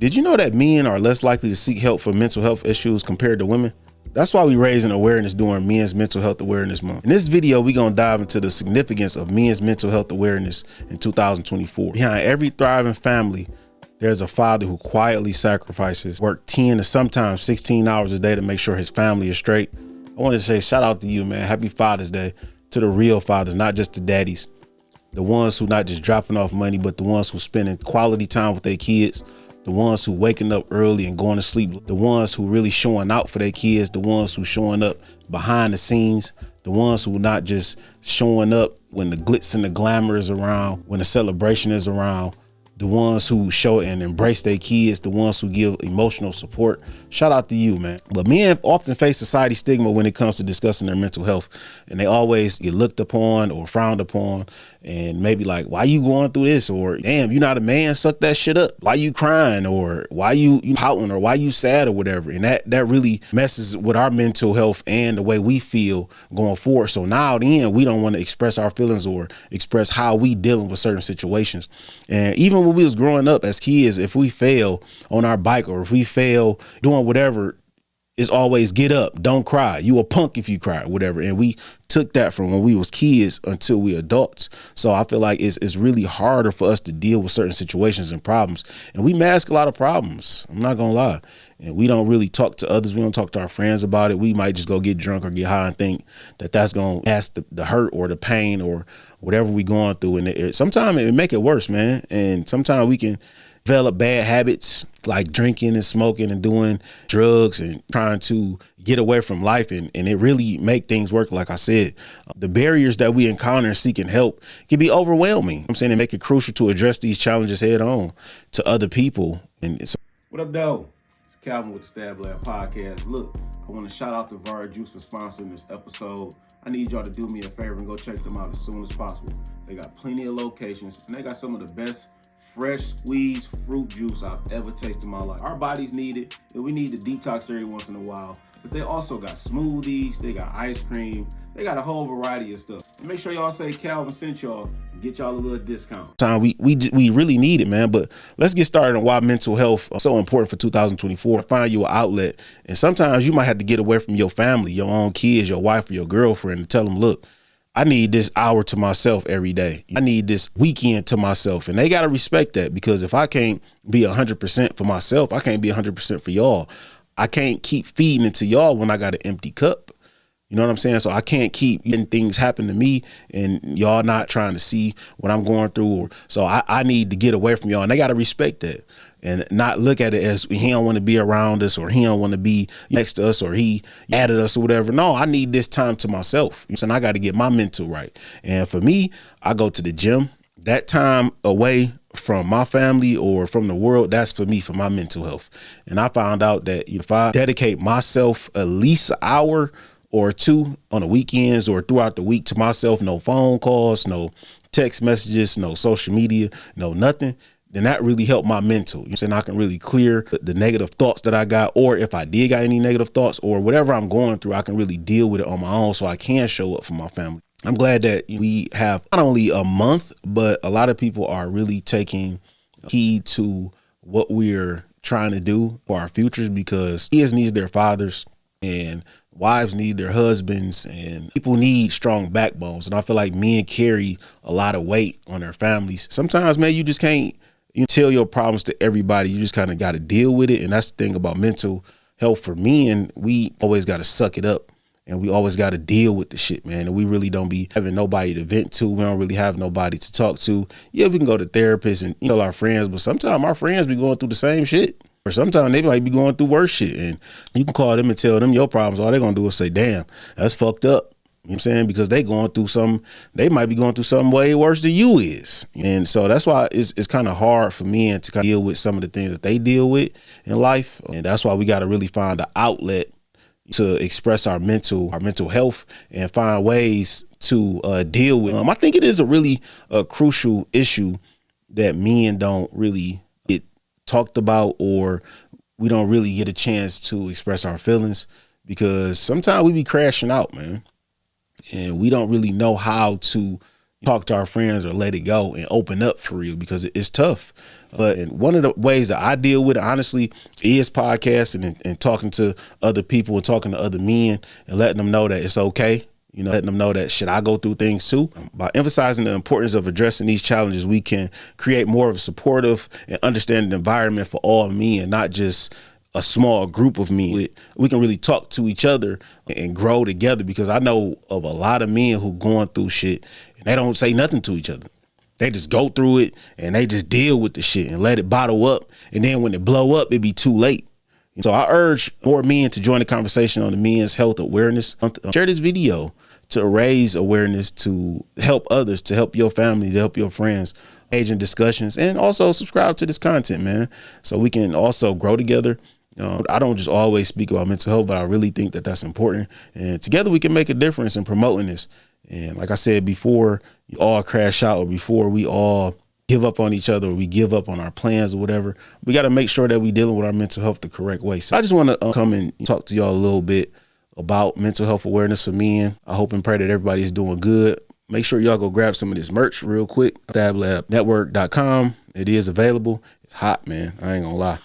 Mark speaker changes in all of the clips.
Speaker 1: Did you know that men are less likely to seek help for mental health issues compared to women? That's why we raising awareness during Men's Mental Health Awareness Month. In this video, we're going to dive into the significance of men's mental health awareness in 2024. Behind every thriving family, there's a father who quietly sacrifices, work 10 to sometimes 16 hours a day to make sure his family is straight. I want to say shout out to you, man. Happy Father's Day to the real fathers, not just the daddies. The ones who not just dropping off money, but the ones who spending quality time with their kids. The ones who waking up early and going to sleep, the ones who really showing out for their kids, the ones who showing up behind the scenes, the ones who not just showing up when the glitz and the glamour is around, when the celebration is around, the ones who show and embrace their kids, the ones who give emotional support. Shout out to you, man. But men often face society stigma when it comes to discussing their mental health, and they always get looked upon or frowned upon, and maybe like, why you going through this? Or damn, you not a man, suck that shit up. Why you crying? Or why you pouting? Or why you sad or whatever? And that really messes with our mental health and the way we feel going forward. So now then we don't want to express our feelings or express how we dealing with certain situations. And even when we was growing up as kids, if we fail on our bike or if we fail doing whatever, it's always get up, don't cry. You a punk if you cry, whatever. And we took that from when we was kids until we adults. So I feel like it's really harder for us to deal with certain situations and problems. And we mask a lot of problems. I'm not gonna lie. And we don't really talk to others. We don't talk to our friends about it. We might just go get drunk or get high and think that that's gonna mask the hurt or the pain or whatever we going through. And sometimes it make it worse, man. And sometimes we can develop bad habits like drinking and smoking and doing drugs and trying to get away from life. And it really make things work. Like I said, the barriers that we encounter seeking help can be overwhelming. I'm saying it make it crucial to address these challenges head on to other people. And what up, though? It's Calvin with the Stab Lab Podcast. Look, I want to shout out to Var Juice for sponsoring this episode. I need y'all to do me a favor and go check them out as soon as possible. They got plenty of locations and they got some of the best fresh squeezed fruit juice I've ever tasted in my life. Our bodies need it, and we need to detox every once in a while. But they also got smoothies, they got ice cream, they got a whole variety of stuff. And make sure y'all say Calvin sent y'all and get y'all a little discount. We really need it, man. But let's get started on why mental health is so important for 2024. Find you an outlet, and sometimes you might have to get away from your family, your own kids, your wife, or your girlfriend, and tell them, look, I need this hour to myself every day. I need this weekend to myself. And they got to respect that, because if I can't be 100% for myself, I can't be 100% for y'all. I can't keep feeding into y'all when I got an empty cup. You know what I'm saying? So I can't keep letting things happen to me and y'all not trying to see what I'm going through. So I need to get away from y'all, and they got to respect that and not look at it as he don't want to be around us or he don't want to be next to us or he added us or whatever. No, I need this time to myself. You know, and I got to get my mental right. And for me, I go to the gym. That time away from my family or from the world, that's for me, for my mental health. And I found out that if I dedicate myself at least an hour or two on the weekends or throughout the week to myself, no phone calls, no text messages, no social media, no nothing, then that really helped my mental. You know what I'm saying? I can really clear the negative thoughts that I got, or if I did got any negative thoughts or whatever I'm going through, I can really deal with it on my own so I can show up for my family. I'm glad that we have not only a month, but a lot of people are really taking heed to what we're trying to do for our futures, because kids need their fathers and wives need their husbands, and people need strong backbones. And I feel like men carry a lot of weight on their families. Sometimes, man, you just can't tell your problems to everybody. You just kind of got to deal with it. And that's the thing about mental health for men. We always got to suck it up, and we always got to deal with the shit, man. And we really don't be having nobody to vent to. We don't really have nobody to talk to. Yeah, we can go to therapists and tell our friends, but sometimes our friends be going through the same shit. Or sometimes they might be going through worse shit, and you can call them and tell them your problems. All they're going to do is say, damn, that's fucked up. You know what I'm saying? Because they might be going through something way worse than you is. And so that's why it's kind of hard for men to kind of deal with some of the things that they deal with in life. And that's why we got to really find an outlet to express our mental health and find ways to deal with. I think it is a really crucial issue that men don't really get talked about, or we don't really get a chance to express our feelings, because sometimes we be crashing out, man, and we don't really know how to talk to our friends or let it go and open up for real, because it's tough. But one of the ways that I deal with it, honestly, is podcasting and talking to other people and talking to other men and letting them know that it's okay. Letting them know that, shit, I go through things too. By emphasizing the importance of addressing these challenges, we can create more of a supportive and understanding environment for all men, not just a small group of men. We can really talk to each other and grow together, because I know of a lot of men who going through shit and they don't say nothing to each other. They just go through it and they just deal with the shit and let it bottle up. And then when it blow up, it be too late. So I urge more men to join the conversation on the Men's Health Awareness Month. Share this video to raise awareness, to help others, to help your family, to help your friends, engage in discussions, and also subscribe to this content, man, so we can also grow together. I don't just always speak about mental health, but I really think that that's important. And together we can make a difference in promoting this. And like I said, before you all crash out, or before we all give up on each other, or we give up on our plans or whatever, we got to make sure that we dealing with our mental health the correct way. So I just want to come and talk to y'all a little bit about mental health awareness for men. I hope and pray that everybody's doing good. Make sure y'all go grab some of this merch real quick. StabLabNetwork.com. It is available. It's hot, man. I ain't gonna lie.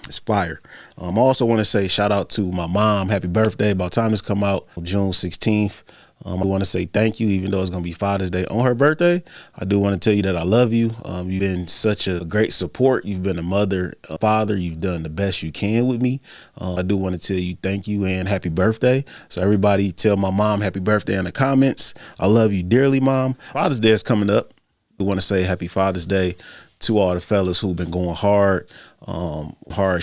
Speaker 1: It's fire. I also want to say shout out to my mom. Happy birthday. About time this come out, June 16th. I want to say thank you, even though it's going to be Father's Day on her birthday. I do want to tell you that I love you. You've been such a great support. You've been a mother, a father. You've done the best you can with me. I do want to tell you thank you and happy birthday. So everybody tell my mom happy birthday in the comments. I love you dearly, Mom. Father's Day is coming up. We want to say happy Father's Day to all the fellas who've been going hard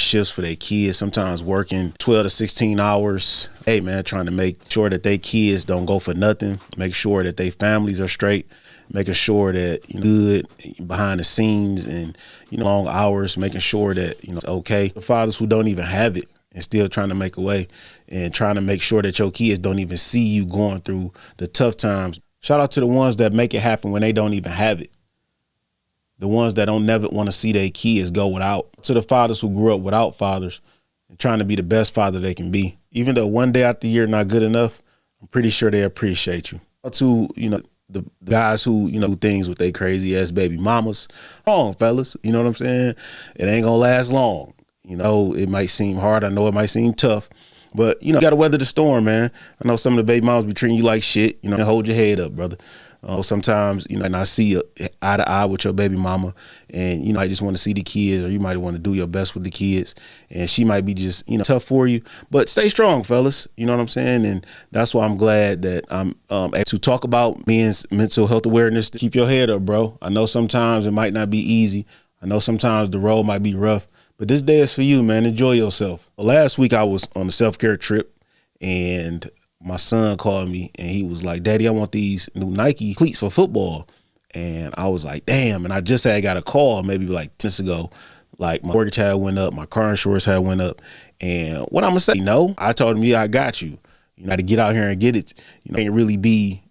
Speaker 1: shifts for their kids, sometimes working 12 to 16 hours. Hey, man, trying to make sure that their kids don't go for nothing, make sure that their families are straight, making sure that good behind the scenes and long hours, making sure that it's okay. The fathers who don't even have it and still trying to make a way and trying to make sure that your kids don't even see you going through the tough times. Shout out to the ones that make it happen when they don't even have it. The ones that don't never want to see their kids go without. To the fathers who grew up without fathers and trying to be the best father they can be. Even though one day out the year not good enough, I'm pretty sure they appreciate you. To, the guys who, do things with their crazy ass baby mamas. Wrong, fellas. You know what I'm saying? It ain't gonna last long. It might seem hard. I know it might seem tough. But, you got to weather the storm, man. I know some of the baby mamas be treating you like shit. Hold your head up, brother. Sometimes, and I see you eye to eye with your baby mama and, I just want to see the kids, or you might want to do your best with the kids. And she might be just, tough for you, but stay strong, fellas. You know what I'm saying? And that's why I'm glad that I'm able to talk about men's mental health awareness. Keep your head up, bro. I know sometimes it might not be easy. I know sometimes the road might be rough, but this day is for you, man. Enjoy yourself. Last week I was on a self-care trip and my son called me and he was like, Daddy, I want these new Nike cleats for football. And I was like, damn. And I just had got a call maybe like 10 minutes ago. Like my mortgage had went up, my car insurance had went up. And what I'm gonna say, I told him, yeah, I got you. You got to get out here and get it. Can't really be,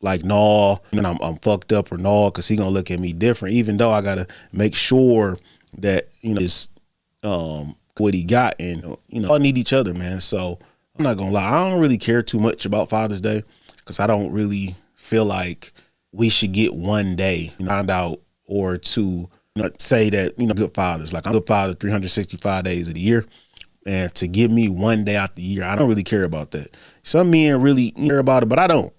Speaker 1: like, no, I'm fucked up or no, because he gonna look at me different, even though I gotta make sure that, it's what he got. And, I need each other, man. So I'm not gonna lie, I don't really care too much about Father's Day because I don't really feel like we should get one day find out or to say that good fathers, like I'm a good father 365 days of the year, and to give me one day out the year, I don't really care about that. Some men really care about it, but I don't.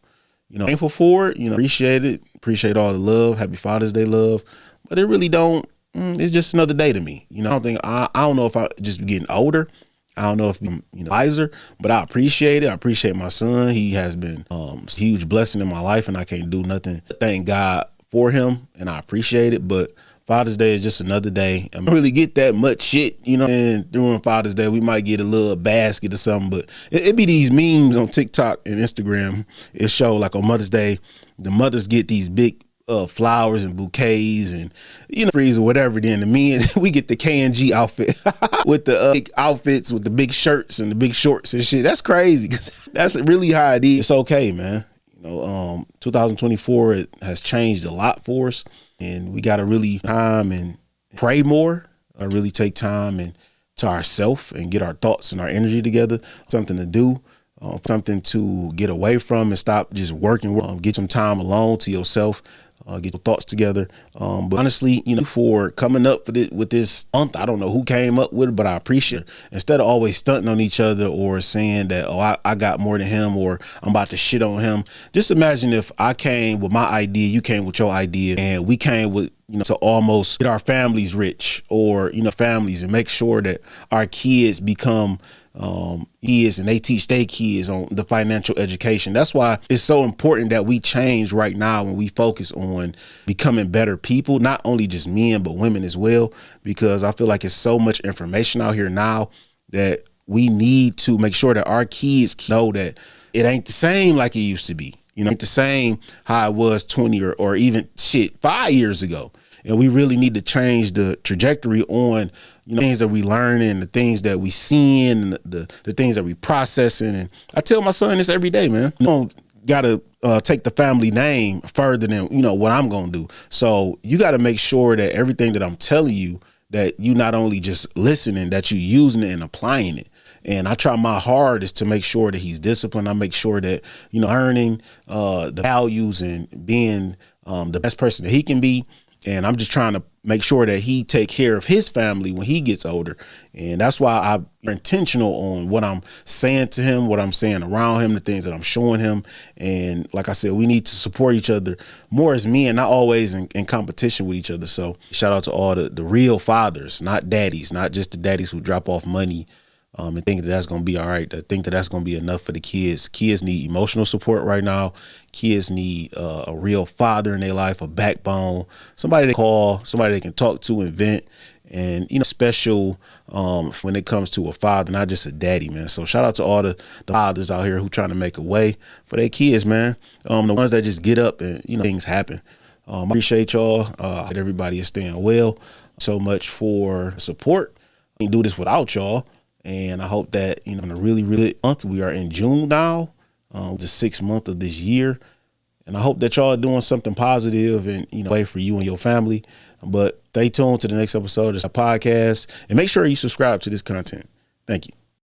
Speaker 1: Thankful for it, appreciate it, appreciate all the love, happy Father's Day love, but it really don't. It's just another day to me. I don't know if I just getting older. I don't know if I'm wiser, but I appreciate it. I appreciate my son. He has been a huge blessing in my life, and I can't do nothing but thank God for him, and I appreciate it. But Father's Day is just another day. I don't really get that much shit, and during Father's Day, we might get a little basket or something, but it be these memes on TikTok and Instagram. It show like on Mother's Day, the mothers get these big flowers and bouquets and trees or whatever. Then the men we get the K&G outfit with the big outfits with the big shirts and the big shorts and shit. That's crazy. That's really how it is. It's okay, man. 2024 it has changed a lot for us, and we got to really time and pray more. Really take time and to ourselves and get our thoughts and our energy together. Something to do. Something to get away from and stop just working. Get some time alone to yourself. get your thoughts together. But honestly, for coming up with this month, I don't know who came up with it, but I appreciate it. Instead of always stunting on each other or saying that, oh, I got more than him, or I'm about to shit on him. Just imagine if I came with my idea, you came with your idea, and we came with, to almost get our families rich, or, families, and make sure that our kids become kids, and they teach their kids on the financial education. That's why it's so important that we change right now when we focus on becoming better people, not only just men, but women as well, because I feel like it's so much information out here now that we need to make sure that our kids know that it ain't the same like it used to be. Ain't the same how it was 20 or even 5 years ago. And we really need to change the trajectory on, things that we learning, the things that we seeing, and the things that we processing. And I tell my son this every day, man. You don't gotta take the family name further than, what I'm gonna do. So you got to make sure that everything that I'm telling you, that you not only just listening, that you using it and applying it. And I try my hardest to make sure that he's disciplined. I make sure that, learning the values and being the best person that he can be. And I'm just trying to make sure that he take care of his family when he gets older. And that's why I'm intentional on what I'm saying to him, what I'm saying around him, the things that I'm showing him. And like I said, we need to support each other more as men, not always in competition with each other. So shout out to all the real fathers, not daddies, not just the daddies who drop off money and think that that's going to be all right. I think that that's going to be enough for the kids. Kids need emotional support right now. Kids need a real father in their life, a backbone, somebody they call, somebody they can talk to and vent, and, special when it comes to a father, not just a daddy, man. So shout out to all the fathers out here who trying to make a way for their kids, man. The ones that just get up and, things happen. I appreciate y'all. That everybody is staying well. So much for support. I can't do this without y'all. And I hope that, in a really, really month, we are in June now, the 6th month of this year. And I hope that y'all are doing something positive and, way for you and your family. But stay tuned to the next episode of the podcast, and make sure you subscribe to this content. Thank you.